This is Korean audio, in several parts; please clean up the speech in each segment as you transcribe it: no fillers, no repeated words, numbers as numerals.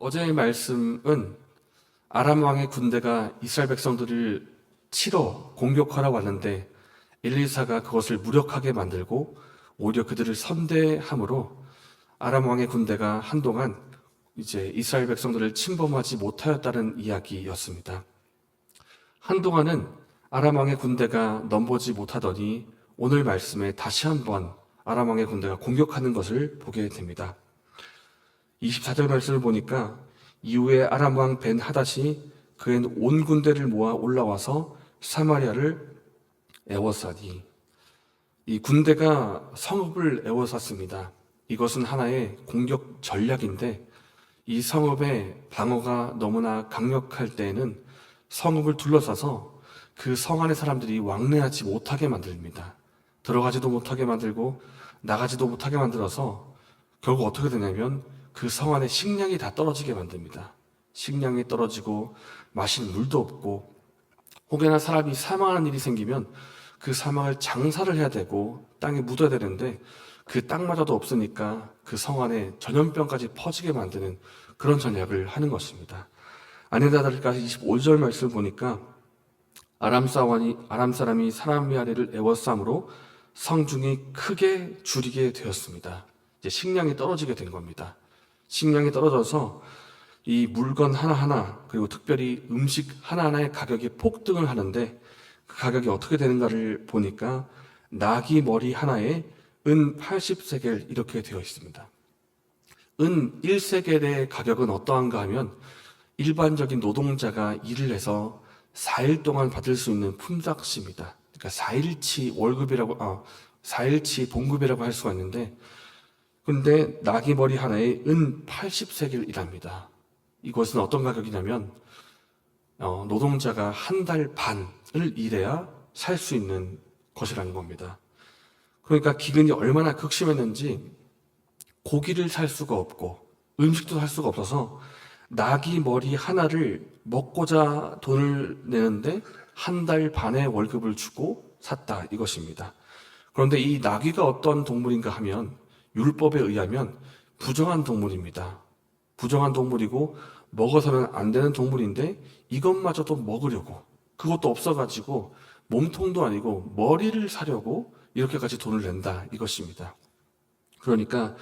어제의 말씀은 아람 왕의 군대가 이스라엘 백성들을 치러 공격하러 왔는데 엘리사가 그것을 무력하게 만들고 오히려 그들을 선대함으로 아람 왕의 군대가 한동안 이제 이스라엘 백성들을 침범하지 못하였다는 이야기였습니다. 한동안은 아람 왕의 군대가 넘보지 못하더니 오늘 말씀에 다시 한번 아람 왕의 군대가 공격하는 것을 보게 됩니다. 24절 말씀을 보니까 이후에 아람 왕 벤 하닷이 그의 온 군대를 모아 올라와서 사마리아를 에워싸니, 이 군대가 성읍을 에워쌌습니다. 이것은 하나의 공격 전략인데 이 성읍의 방어가 너무나 강력할 때에는 성읍을 둘러싸서 그 성 안의 사람들이 왕래하지 못하게 만듭니다. 들어가지도 못하게 만들고 나가지도 못하게 만들어서 결국 어떻게 되냐면 그 성 안에 식량이 다 떨어지게 만듭니다. 식량이 떨어지고 마실 물도 없고, 혹여나 사람이 사망하는 일이 생기면 그 사망을 장사를 해야 되고 땅에 묻어야 되는데 그 땅마저도 없으니까 그 성 안에 전염병까지 퍼지게 만드는 그런 전략을 하는 것입니다. 아니다달까지 25절 말씀을 보니까 아람 사람이 사마리아를 에워싸므로 성중이 크게 줄이게 되었습니다. 이제 식량이 떨어지게 된 겁니다. 식량이 떨어져서 이 물건 하나하나, 그리고 특별히 음식 하나하나의 가격이 폭등을 하는데 그 가격이 어떻게 되는가를 보니까 나귀 머리 하나에 은 80세겔 이렇게 되어 있습니다. 은 1세겔의 가격은 어떠한가 하면 일반적인 노동자가 일을 해서 4일 동안 받을 수 있는 품삯입니다. 그러니까 4일치 봉급이라고 할 수가 있는데, 근데 나귀 머리 하나에 은 80세겔이랍니다. 이것은 어떤 가격이냐면 노동자가 한 달 반을 일해야 살 수 있는 것이라는 겁니다. 그러니까 기근이 얼마나 극심했는지 고기를 살 수가 없고 음식도 살 수가 없어서 나귀 머리 하나를 먹고자 돈을 내는데 한 달 반의 월급을 주고 샀다, 이것입니다. 그런데 이 나귀가 어떤 동물인가 하면 율법에 의하면 부정한 동물입니다. 부정한 동물이고 먹어서는 안 되는 동물인데 이것마저도 먹으려고, 그것도 없어가지고 몸통도 아니고 머리를 사려고 이렇게까지 돈을 낸다, 이것입니다. 그러니까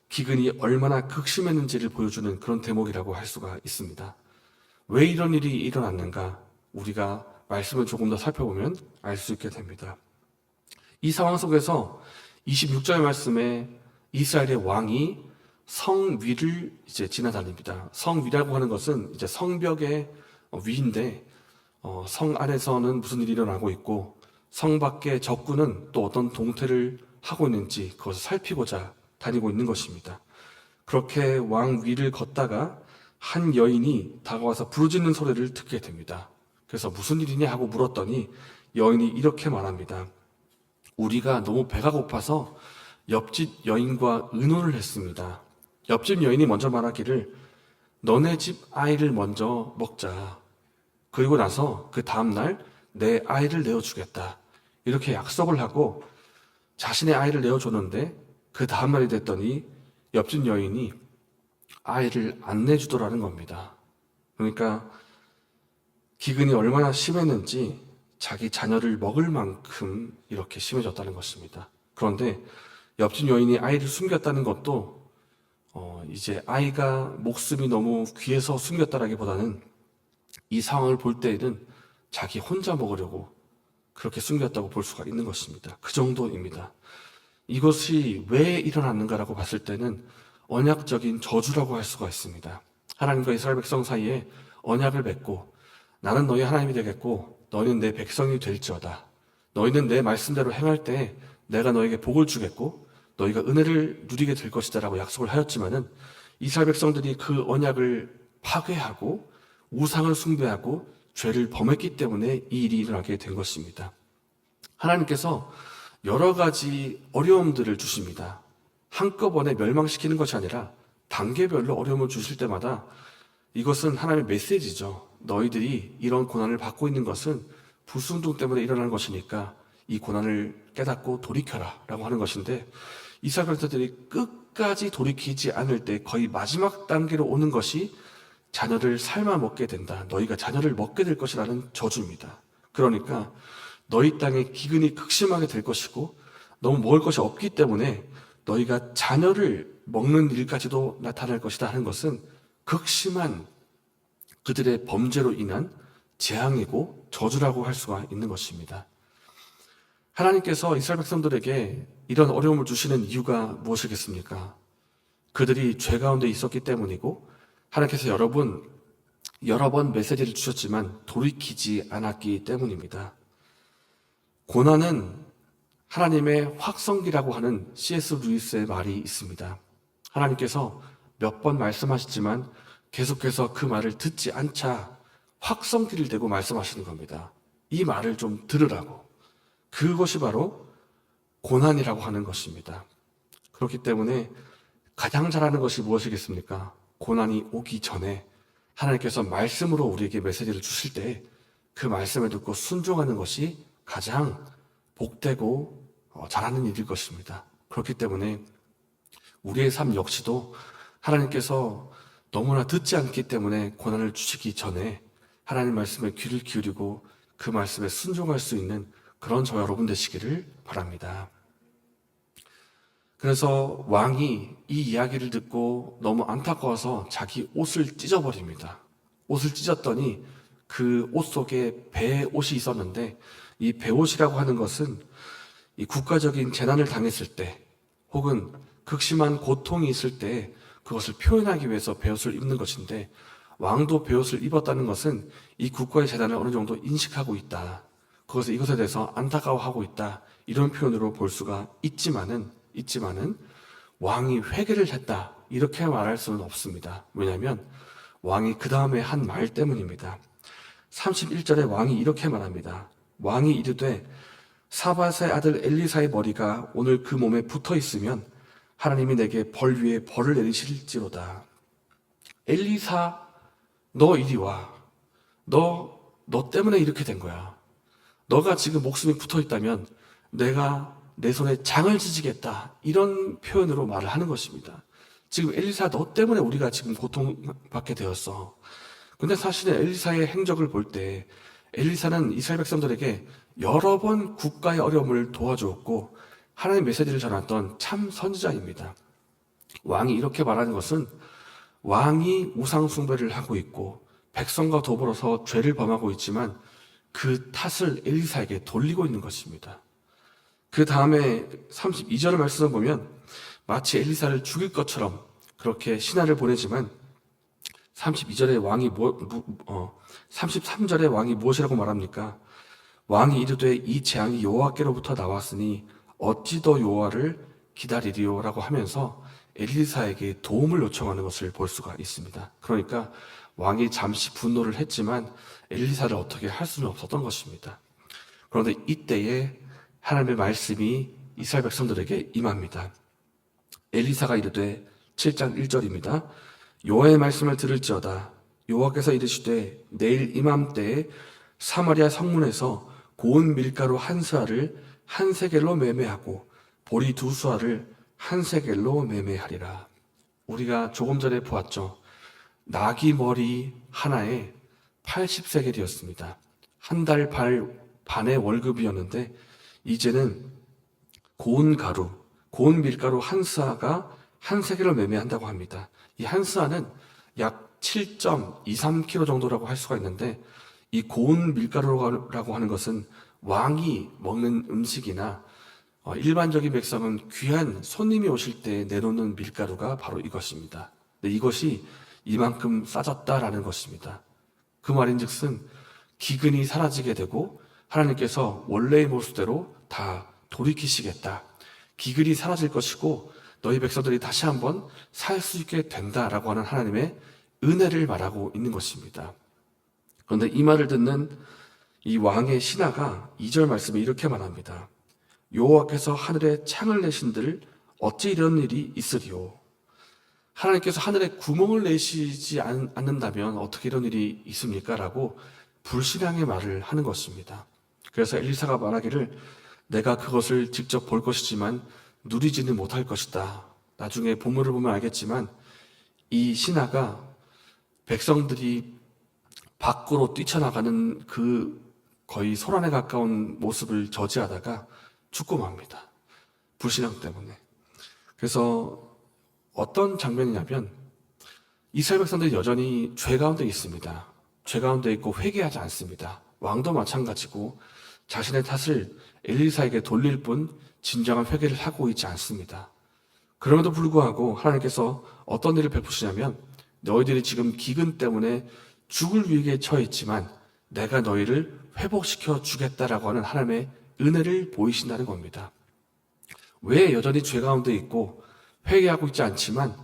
기근이 얼마나 극심했는지를 보여주는 그런 대목이라고 할 수가 있습니다. 왜 이런 일이 일어났는가, 우리가 말씀을 조금 더 살펴보면 알 수 있게 됩니다. 이 상황 속에서 26절 말씀에 이스라엘의 왕이 성 위를 이제 지나다닙니다. 성 위라고 하는 것은 이제 성벽의 위인데, 성 안에서는 무슨 일이 일어나고 있고 성 밖의 적군은 또 어떤 동태를 하고 있는지 그것을 살피고자 다니고 있는 것입니다. 그렇게 왕 위를 걷다가 한 여인이 다가와서 부르짖는 소리를 듣게 됩니다. 그래서 무슨 일이냐 하고 물었더니 여인이 이렇게 말합니다. 우리가 너무 배가 고파서 옆집 여인과 의논을 했습니다. 옆집 여인이 먼저 말하기를 너네 집 아이를 먼저 먹자. 그리고 나서 그 다음날 내 아이를 내어주겠다. 이렇게 약속을 하고 자신의 아이를 내어줬는데 그 다음날이 됐더니 옆집 여인이 아이를 안 내주더라는 겁니다. 그러니까 기근이 얼마나 심했는지 자기 자녀를 먹을 만큼 이렇게 심해졌다는 것입니다. 그런데 옆집 여인이 아이를 숨겼다는 것도 이제 아이가 목숨이 너무 귀해서 숨겼다라기보다는 이 상황을 볼 때에는 자기 혼자 먹으려고 그렇게 숨겼다고 볼 수가 있는 것입니다. 그 정도입니다. 이것이 왜 일어났는가라고 봤을 때는 언약적인 저주라고 할 수가 있습니다. 하나님과 이스라엘 백성 사이에 언약을 맺고 나는 너희 하나님이 되겠고 너희는 내 백성이 될지어다. 너희는 내 말씀대로 행할 때 내가 너에게 복을 주겠고 너희가 은혜를 누리게 될 것이다 라고 약속을 하였지만은 이스라엘 백성들이 그 언약을 파괴하고 우상을 숭배하고 죄를 범했기 때문에 이 일이 일어나게 된 것입니다. 하나님께서 여러 가지 어려움들을 주십니다. 한꺼번에 멸망시키는 것이 아니라 단계별로 어려움을 주실 때마다 이것은 하나님의 메시지죠. 너희들이 이런 고난을 받고 있는 것은 불순종 때문에 일어나는 것이니까 이 고난을 깨닫고 돌이켜라 라고 하는 것인데, 이스라엘 백성들이 끝까지 돌이키지 않을 때 거의 마지막 단계로 오는 것이 자녀를 삶아 먹게 된다. 너희가 자녀를 먹게 될 것이라는 저주입니다. 그러니까 너희 땅에 기근이 극심하게 될 것이고 너무 먹을 것이 없기 때문에 너희가 자녀를 먹는 일까지도 나타날 것이다 하는 것은 극심한 그들의 범죄로 인한 재앙이고 저주라고 할 수가 있는 것입니다. 하나님께서 이스라엘 백성들에게 이런 어려움을 주시는 이유가 무엇이겠습니까? 그들이 죄 가운데 있었기 때문이고 하나님께서 여러 번 메시지를 주셨지만 돌이키지 않았기 때문입니다. 고난은 하나님의 확성기라고 하는 C.S. 루이스의 말이 있습니다. 하나님께서 몇 번 말씀하셨지만 계속해서 그 말을 듣지 않자 확성기를 대고 말씀하시는 겁니다. 이 말을 좀 들으라고. 그것이 바로 고난이라고 하는 것입니다. 그렇기 때문에 가장 잘하는 것이 무엇이겠습니까? 고난이 오기 전에 하나님께서 말씀으로 우리에게 메시지를 주실 때 그 말씀을 듣고 순종하는 것이 가장 복되고 잘하는 일일 것입니다. 그렇기 때문에 우리의 삶 역시도 하나님께서 너무나 듣지 않기 때문에 고난을 주시기 전에 하나님 말씀에 귀를 기울이고 그 말씀에 순종할 수 있는 그런 저와 여러분 되시기를 바랍니다. 그래서 왕이 이 이야기를 듣고 너무 안타까워서 자기 옷을 찢어버립니다. 옷을 찢었더니 그 옷 속에 배옷이 있었는데 이 배옷이라고 하는 것은 이 국가적인 재난을 당했을 때 혹은 극심한 고통이 있을 때 그것을 표현하기 위해서 배옷을 입는 것인데 왕도 배옷을 입었다는 것은 이 국가의 재난을 어느 정도 인식하고 있다. 이것에 대해서 안타까워하고 있다. 이런 표현으로 볼 수가 있지만은 왕이 회개를 했다. 이렇게 말할 수는 없습니다. 왜냐하면 왕이 그 다음에 한 말 때문입니다. 31절에 왕이 이렇게 말합니다. 왕이 이르되 사밧의 아들 엘리사의 머리가 오늘 그 몸에 붙어 있으면 하나님이 내게 벌 위에 벌을 내리실지로다. 엘리사, 너 이리 와. 너 때문에 이렇게 된 거야. 너가 지금 목숨이 붙어 있다면 내가 내 손에 장을 지지겠다. 이런 표현으로 말을 하는 것입니다. 지금 엘리사 너 때문에 우리가 지금 고통받게 되었어. 근데 사실은 엘리사의 행적을 볼 때 엘리사는 이스라엘 백성들에게 여러 번 국가의 어려움을 도와주었고 하나님의 메시지를 전했던 참 선지자입니다. 왕이 이렇게 말하는 것은 왕이 우상 숭배를 하고 있고 백성과 더불어서 죄를 범하고 있지만 그 탓을 엘리사에게 돌리고 있는 것입니다. 그 다음에 32절의 말씀을 보면 마치 엘리사를 죽일 것처럼 그렇게 신하를 보내지만 33절에 왕이 무엇이라고 말합니까? 왕이 이르되 이 재앙이 여호와께로부터 나왔으니 어찌 더 여호와를 기다리리요 라고 하면서 엘리사에게 도움을 요청하는 것을 볼 수가 있습니다. 그러니까 왕이 잠시 분노를 했지만 엘리사를 어떻게 할 수는 없었던 것입니다. 그런데 이때에 하나님의 말씀이 이스라엘 백성들에게 임합니다. 엘리사가 이르되 7장 1절입니다. 여호와의 말씀을 들을지어다. 여호와께서 이르시되 내일 이맘때에 사마리아 성문에서 고운 밀가루 한 스아를 한 세겔로 매매하고 보리 두 수아를 한 세겔로 매매하리라. 우리가 조금 전에 보았죠. 나귀 머리 하나에 80세겔이었습니다. 한 달 반의 월급이었는데 이제는 고운 밀가루 한 스아가 한 세겔로 매매한다고 합니다. 이 한 스아는 약 7.23kg 정도라고 할 수가 있는데 이 고운 밀가루라고 하는 것은 왕이 먹는 음식이나 일반적인 백성은 귀한 손님이 오실 때 내놓는 밀가루가 바로 이것입니다. 근데 이것이 이만큼 싸졌다라는 것입니다. 그 말인즉슨 기근이 사라지게 되고 하나님께서 원래의 모습대로 다 돌이키시겠다. 기근이 사라질 것이고 너희 백성들이 다시 한번 살 수 있게 된다라고 하는 하나님의 은혜를 말하고 있는 것입니다. 그런데 이 말을 듣는 이 왕의 신하가 2절 말씀에 이렇게 말합니다. 여호와께서 하늘에 창을 내신들 어찌 이런 일이 있으리요. 하나님께서 하늘에 구멍을 내시지 않는다면 어떻게 이런 일이 있습니까? 라고 불신앙의 말을 하는 것입니다. 그래서 엘리사가 말하기를 내가 그것을 직접 볼 것이지만 누리지는 못할 것이다. 나중에 본문을 보면 알겠지만 이 신하가 백성들이 밖으로 뛰쳐나가는 그 거의 소란에 가까운 모습을 저지하다가 죽고 맙니다. 불신앙 때문에. 그래서 어떤 장면이냐면 이스라엘 백성들이 여전히 죄 가운데 있습니다. 죄 가운데 있고 회개하지 않습니다. 왕도 마찬가지고 자신의 탓을 엘리사에게 돌릴 뿐 진정한 회개를 하고 있지 않습니다. 그럼에도 불구하고 하나님께서 어떤 일을 베푸시냐면 너희들이 지금 기근 때문에 죽을 위기에 처했지만 내가 너희를 회복시켜 주겠다라고 하는 하나님의 은혜를 보이신다는 겁니다. 왜 여전히 죄 가운데 있고 회개하고 있지 않지만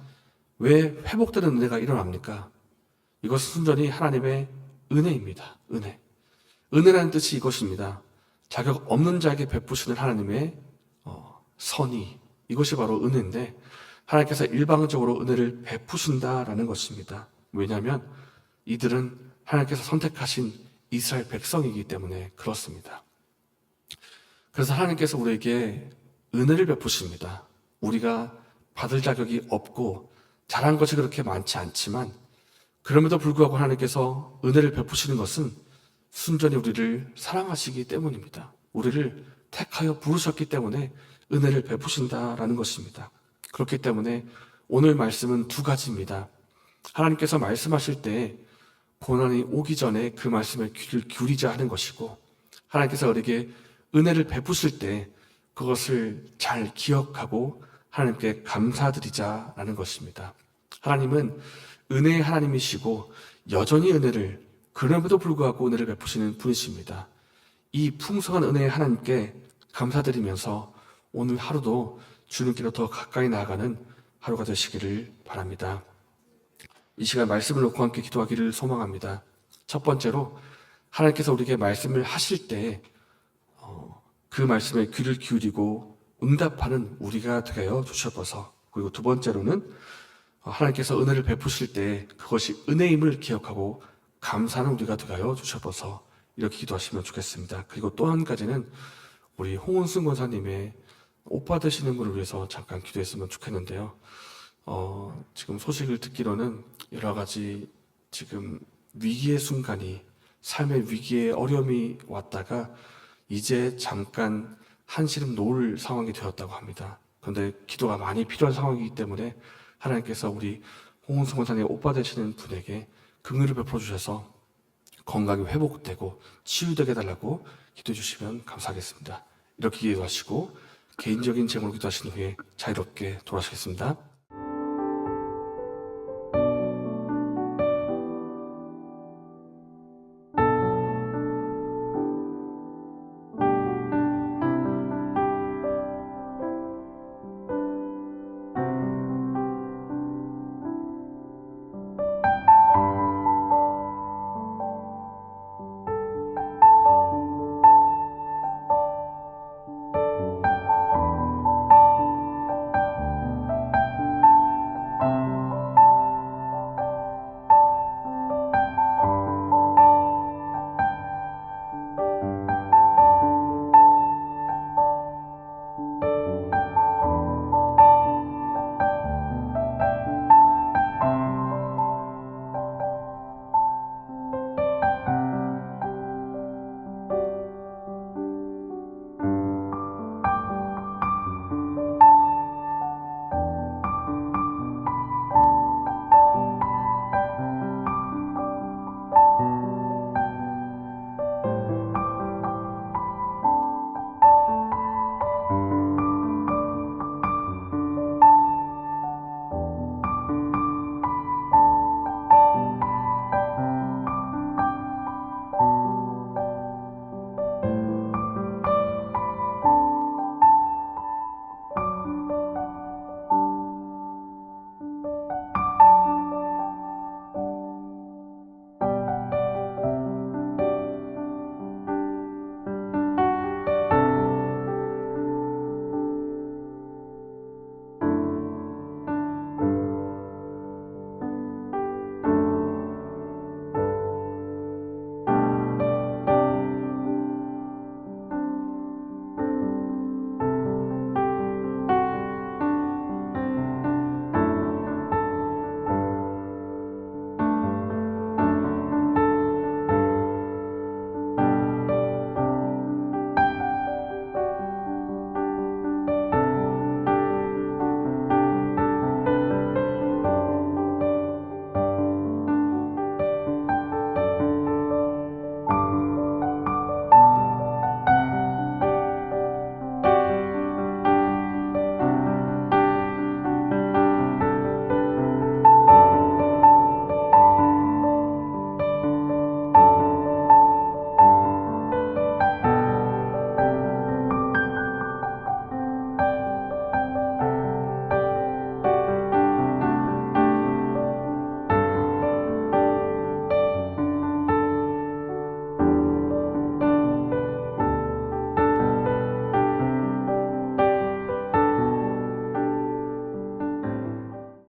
왜 회복되는 은혜가 일어납니까? 이것은 순전히 하나님의 은혜입니다. 은혜. 은혜라는 뜻이 이것입니다. 자격 없는 자에게 베푸시는 하나님의 선의. 이것이 바로 은혜인데 하나님께서 일방적으로 은혜를 베푸신다라는 것입니다. 왜냐하면 이들은 하나님께서 선택하신 이스라엘 백성이기 때문에 그렇습니다. 그래서 하나님께서 우리에게 은혜를 베푸십니다. 우리가 받을 자격이 없고 잘한 것이 그렇게 많지 않지만 그럼에도 불구하고 하나님께서 은혜를 베푸시는 것은 순전히 우리를 사랑하시기 때문입니다. 우리를 택하여 부르셨기 때문에 은혜를 베푸신다라는 것입니다. 그렇기 때문에 오늘 말씀은 두 가지입니다. 하나님께서 말씀하실 때 고난이 오기 전에 그 말씀에 귀를 기울이자 하는 것이고 하나님께서 우리에게 은혜를 베푸실 때 그것을 잘 기억하고 하나님께 감사드리자라는 것입니다. 하나님은 은혜의 하나님이시고 여전히 은혜를 그럼에도 불구하고 은혜를 베푸시는 분이십니다. 이 풍성한 은혜의 하나님께 감사드리면서 오늘 하루도 주님께로 더 가까이 나아가는 하루가 되시기를 바랍니다. 이 시간 말씀을 놓고 함께 기도하기를 소망합니다. 첫 번째로 하나님께서 우리에게 말씀을 하실 때 그 말씀에 귀를 기울이고 응답하는 우리가 되게 하여 주셔서, 그리고 두 번째로는 하나님께서 은혜를 베푸실 때 그것이 은혜임을 기억하고 감사하는 우리가 되게 하여 주셔서 이렇게 기도하시면 좋겠습니다. 그리고 또 한 가지는 우리 홍은승 권사님의 오빠 되시는 분을 위해서 잠깐 기도했으면 좋겠는데요. 지금 소식을 듣기로는 여러 가지 지금 위기의 순간이, 삶의 위기의 어려움이 왔다가 이제 잠깐 한시름 놓을 상황이 되었다고 합니다. 그런데 기도가 많이 필요한 상황이기 때문에 하나님께서 우리 홍은승 권사님 오빠 되시는 분에게 긍휼을 베풀어 주셔서 건강이 회복되고 치유되게 해달라고 기도해 주시면 감사하겠습니다. 이렇게 기도하시고 개인적인 제목으로 기도하신 후에 자유롭게 돌아가시겠습니다.